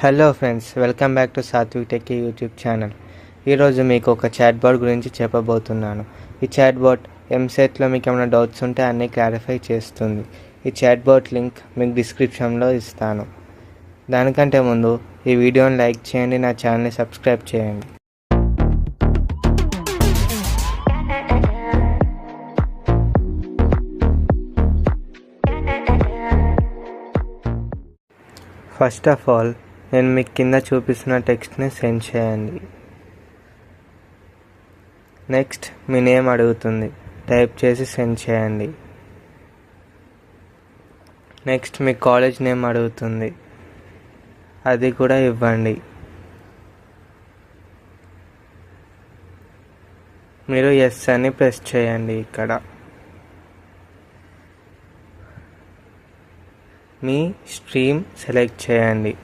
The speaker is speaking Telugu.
Hello friends, welcome back to Satvik tech YouTube channel. ఈరోజు మీకు ఒక చాట్ బాట్ గురించి చెప్పబోతున్నాను. ఈ చాట్ బాట్ ఎంసెట్లో మీకు ఏమైనా డౌట్స్ ఉంటే అన్నీ క్లారిఫై చేస్తుంది. ఈ చాట్ బాట్ లింక్ మీకు డిస్క్రిప్షన్లో ఇస్తాను. దానికంటే ముందు ఈ వీడియోని లైక్ చేయండి, నా ఛానల్ని సబ్స్క్రైబ్ చేయండి. ఫస్ట్ ఆఫ్ ఆల్ నేను మీకు కింద చూపిస్తున్న టెక్స్ట్ని సెండ్ చేయండి. నెక్స్ట్ మీ నేమ్ అడుగుతుంది, టైప్ చేసి సెండ్ చేయండి. నెక్స్ట్ మీ కాలేజ్ నేమ్ అడుగుతుంది, అది కూడా ఇవ్వండి. మీరు ఎస్ అని ప్రెస్ చేయండి. ఇక్కడ మీ స్ట్రీమ్ సెలెక్ట్ చేయండి.